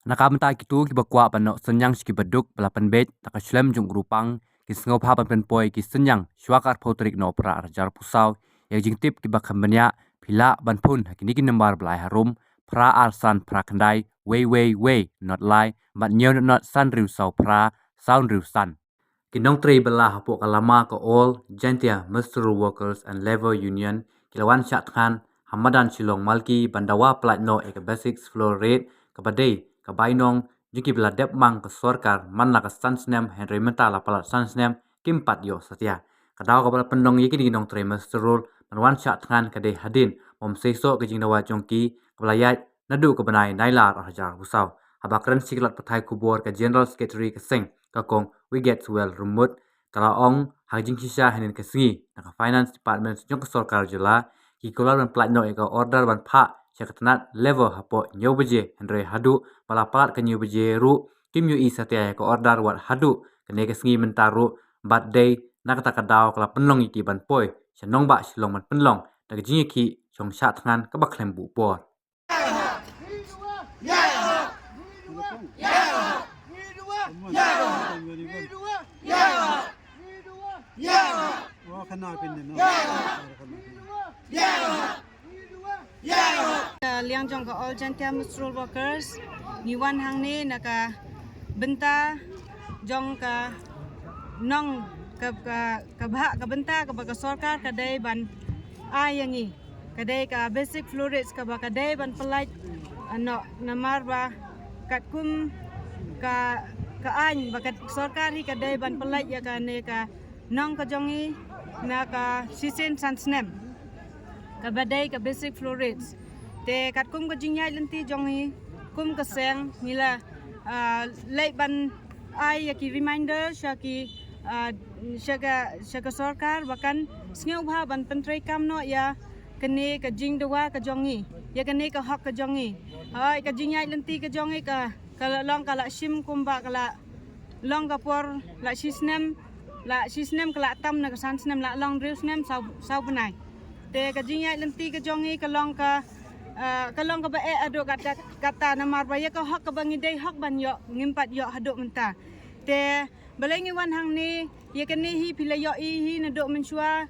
Nakamta kitu ki bakwa panok senyang ki beduk belapan bet taka slem jung grupang ki sengau pa pan poi ki senyang syakar potrik no pra arjar pusau yang jingtip ki bakam benya pila ban pun kini ki nembar belai harum pra arsan pra kendai way not lie but nyo not san riu sau pra sound riu san kinong tri bela hapok kalama ke all gentia muster workers and labor union kilawan syatkan hamadan silong malki bandawa plat no ek basics floor rate kabadai kabainong juki bela dep mang ke sorkar man la ke sansnem henry menta la palat sansnem kimpat yo satya kadau kabala pendong yiki di kinong tri muster rule manwan syatkan kadai hadin mom seso ke jingdawa jongki kabalayat nadu kebenai nailar hajar busau habakran siklat patai kubur ke general secretary ke seng kakong we get well remote kalaong hajing sisa hanin kesengi naka finance department jong ke sorkar jela ki kolal ban plat no eka order ban pha syakatnat level hapo nyobeje henry hadu pala palat ke nyobeje ru kim yu i satya ke order wat hadu kene kesengi mentaru bat day nakata kadau kala penlong iki ban poi senong ba silong ban penlong nak jingi ki chong sha tngan ka baklem bu por Liang jong ka all gentia muster workers ni wan hang ni naka benta jong ka nong ka bha ka benta ka baka sorkar kadai ban ayangi kadai ka basic fluorids ka baka kadai ban pelaj ano namar ba katkum ka an baka sorkar hi kadai ban pelaj ya ka ne ka nong ka jongi na ka sisen sansnem ka badai ka basic fluorids te kat kum ka jinyai lenti jongi kum ka seng nila lei ban ai ya ki reminder syaki syaka sorkar bahkan sngeu bha ban pentrai kam no ya kene ka jing dewa ka jongi ya kene ka hak ka jongi ai ka jinyai lenti ka jongi ka kala long kala sim kumba kala long ka por la sisnem kala tam na ka sansnem la long riusnem sau benai te ka jinyai lenti ka jongi ka long ka kalong ka ba ado kata na marbaya ka hak ka bangi day hak ban yo ngimpat yo hadok menta te balengi wan hang ni ye kani hi pila yo hi nadok mensua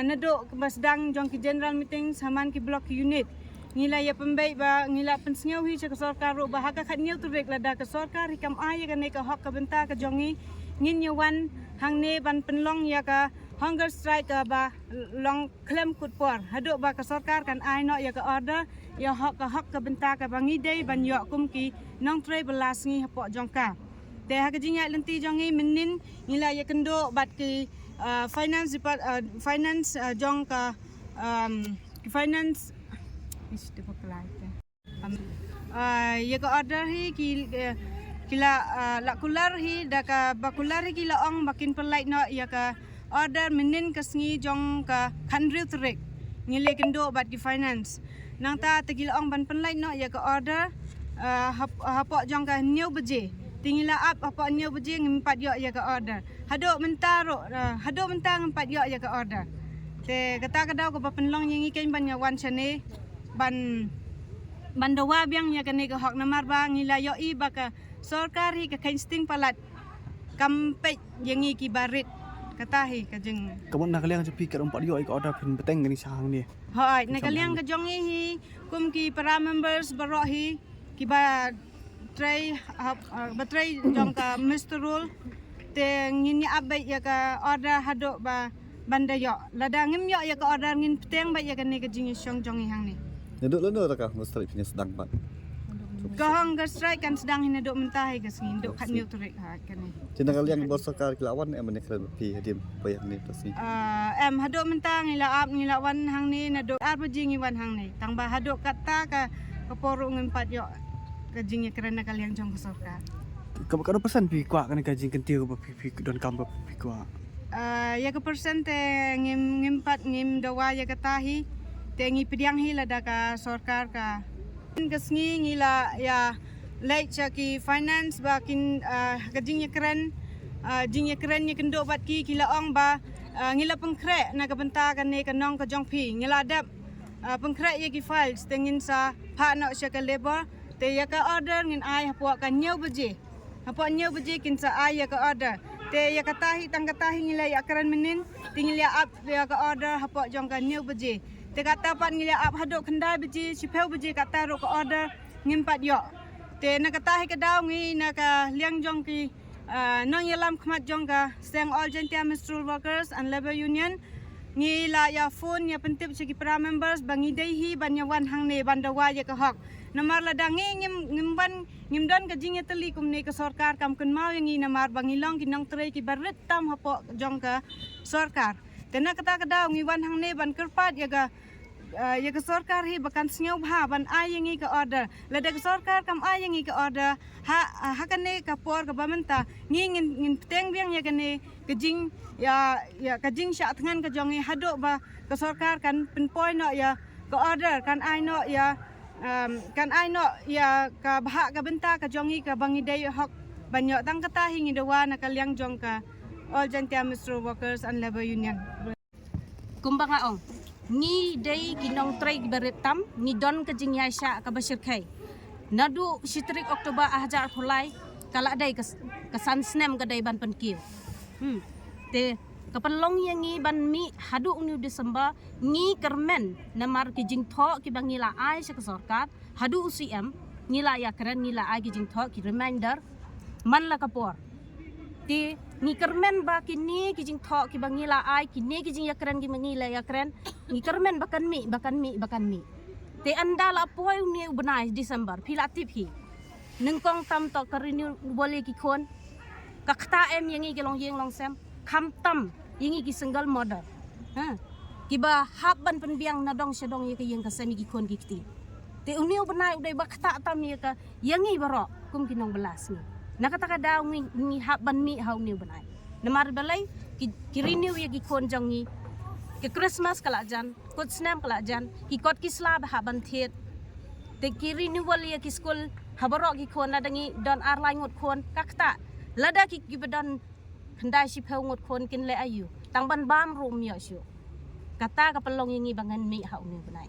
nadok basdang jong ki general meeting saman ki block unit ngila ya pembai ba ngila pensngeu hi ka sorkar ro ba hak ka khanyeu tu rek lada ka sorkar hikam ay ka ne ka hak ka benta ka jongi ngin yo wan hang ni ban penlong ya ka hunger strike ba long claim kut por hadok ba ka sorkar kan ai no ya ka order ya hak ka benta ka bangi day ban yo kum ki nong tre belas ngi hapo jongka te ha ka jinya lenti jongi menin ngila ya kendo bat ki finance jong ka finance is the poklai ya ka order hi ki kila lakular hi da ka bakular hi kila ong bakin pelait no ya ka order menin kasngi jong ka khandriu trek ngile kendo bat ki finance nang ta tegil ong ban penlai no ya ka order hapok jong ka new beje tingila up hapok new beje ngimpat yo ya ka order hadok mentaro hadok mentang ngimpat yo ya ka order te kata kadau ko penlong ngi ken ban ngawan chane ban bandawa biang ya kane ka hok namar ba ngila yo i baka sorkar hi ka kain palat kampet yengi ki barit katahi ka jeng kamun nak liang jepi kat empat yo ik order pin beteng ni sahang ni hoi nak liang ka jongi hi kum ki para members baro hi ki ba try batray jong ka Mr. Rule te ngin ya abai ya ka order hadok ba banda yo lada ngim yo ya ka order ngin peteng ba ya ka ne ka jing syong jongi hang ni Neduk lendo tak mesti punya sedang bat. Kahong strike kan sedang hinadok mentahi ka sing indok kat neutrik ha kan ni Cina kalian bersokar kelawan emang keren pi hadim payah ni pasti. Em hadok mentang ngila wan hang ni nadok ar bejingi wan hang ni tang ba hadok kata ka kaporo ngimpat yo ka jingi kerana kalian jong kesorka kau pesan pi kuak kan gaji kentiu ba pi don kam pi kuak ya ke persen te ngimpat ngim dawa ya katahi te ngi pidiang hi lada ka sorkar ka kesngi ngila ya late chaki finance bakin kajing keren ni kendo bat ki kila ong ba ngila pengkrek na kabenta kan ne kanong ka jong phi ngila dap pengkrek ye ki files tengin sa pa na sya ka labor te ya ka order ngin ai hapok kan nyau beje hapok nyau beje kin sa ai ya ka order te ya katahi tang katahi ngila ya karan menin tingil ya up ya ka order hapok jong kan nyau beje te kata pat ngila up hadok kendai beje sipeu beje kata ro ka order ngim pat yo te na katahi ka daw ngi na ka liang jong ki nong yalam khmat jong ka Seng All Gentia Menstrual Workers and Labor Union ngi la ya phone ya pentip segi para members bangi dei ban ya wan hang ne ban dawa ya ka hok namar la dangi ngim don ka jing ya teli kum ne ka sarkar kam kun mau yang ngi namar bangi long ki nong trei ki barit tam hapo jong ka sarkar tena kata ka daw ngi wan hang ne ban kerpat ya ka sarkar hi bakan sngau bha ban ai yang ngi ka order la da ka sarkar kam ai yang ngi ka order ha kan ne ka por ka bamenta ngi ngin teng biang ya kane ka jing ya ka jing sya tngan ka jong hadok ba ka sarkar kan penpoi no ya ka order kan ai no ya ka bha ka benta ka jongi ka bangi dei hok banyo tang kata hingi dawa na ka liang jong ka All Gentia Menstrual Workers and Labor Union kumbang aong ngi dei kinong trei beretam ngi don ka jing ya sya ka basir kai nadu sitrik Oktober 2000 khulai kala dai ka san snem ka dai ban penkiu te kapalong yang ngi ban mi hadu ni Desember ngi kermen namar ki jing tho ki bangila ai sa sarkar hadu UCM ngila ya keren ngila ai ki jing tho ki reminder man la kapor te ngi kermen ba ki ni ki jing tho ki bangila ai ki ni ki jing ya keren ki mangila ya keren ngi kermen bakan mi te anda la poi ni benai Desember pilatip hi nengkong tam to karini boleh ki kon kakta em yang ngi ki long yeng long sem kham tam yingi ki single mother kiba haban penbiang nadong sedong ye ke yang ka semi ki kon ki kti te uniu benai udai bakta tam ye ka yangi baro kum kinong belas ni na kata ka daw ngi haban mi hau ni benai namar balai ki renew ye ki kon jong ni ke Christmas kala jan kot snam kala jan ki kot ki slab haban thet te ki renewal ye ki school habaro ki kon nadangi don arlai ngot kon kakta lada ki bedon kendai si peu ngot kon kin le ayu tang ban bam rum yo syu kata ka pelong yangi bangan mi hau ni benai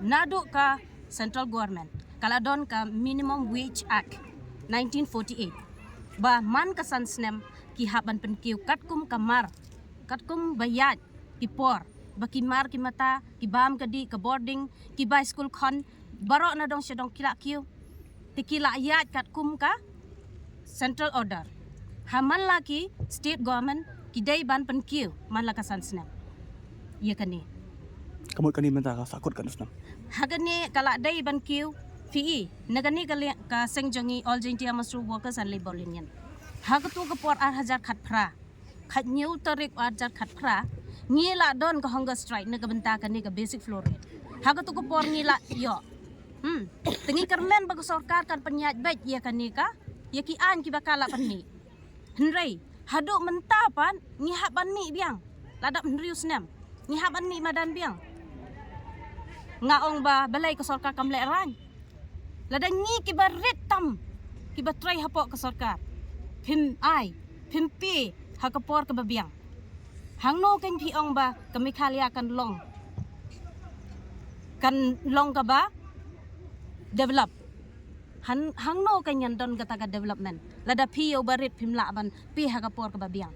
nadu ka central government kala don ka minimum wage act 1948 ba man ka san snem ki haban penkiu katkum kamar katkum bayat ki por ba ki mar ki mata ki bam ka di ka boarding ki by school khon baro na dong sedong kila kiu tikila yat katkum ka central order haman laki state government kidai ban penkiu man laka san snap ya kani Kamu kani menta ka sakot kan usnam. hagani kala dai ban kiu fi nagani ka sengjongi All Gentia Menstrual Workers and Labor Union hagatu ka por 8000 khat phra khat new tarik 8000 khat phra ngila don ka hunger strike na kabenta kani ka basic floor rate hagatu ka por ngila yo tengi kermen bag sarkar kan penyat baik ya kani ka ya ki an ki bakala pani Henry, haduk mentapan ngihaban mi biang. Ladap Henry usnam. Ngihaban mi madan biang. Ngaong ba balai ke sarkar kam leran. Lada ngi kibarit tam. Kibatrai hapok ke sarkar. Pim ai, pim pi hakapor ke babiang. Hang no kan piong ba kami khalia kan long. Kan long ka ba develop. Hang no kanyan don kata development lada piyo barit pimla ban pi hakapor ka babiang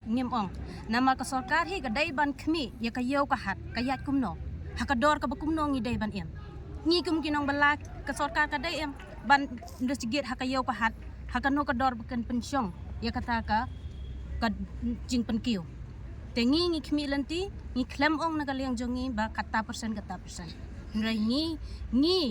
ngem ong nama ka sarkar hi gadai ban khmi ya kayo ka hat kayat kumno hakador ka bakumno ngi dai ban em ngi kum kinong bala ka sarkar ka dai em ban investigate hakayo ka hat hakano ka dor bakan pensyong ya kata ka jing penkiu tengi ngi khmi lanti ngi klem ong nagaliang jongi ba kata persen ngai ngi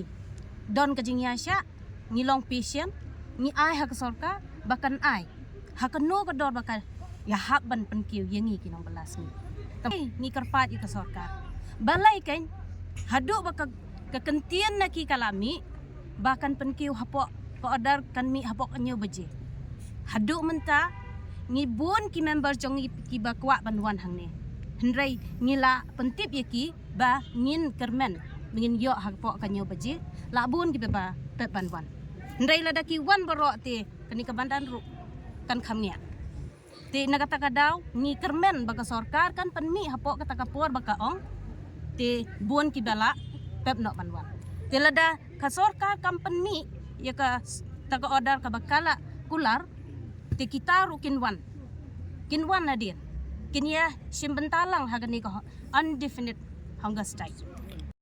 don ka jing yasya ngilong patient ni ai hak sarkar bakan ai hakano ka dor bakal ya hak ban penkiu yangi kinong belas ni karpat ika sarkar balai kan hadu baka kekentian na ki kalami bahkan penkiu hapok order kan mi hapok anyo beje hadu menta ngibun ki member jong ki bakwa banwan hang ni hendrai ngila pentip yaki ba ngin kermen mengin yo hapok kanyo beje labun ki ba banwan hendrai lada ki wan baro te kani ka bandan ru kan khamnya te nagata kadaw ngi kermen baga sarkar kan panmi hapok kata kapor baka ong te buon ki bala pep no banwan te lada Kasorka company ya ka taga order ka bakala kular te kita ru kinwan na din kinya simbentalang hagani ko undefinite hunger strike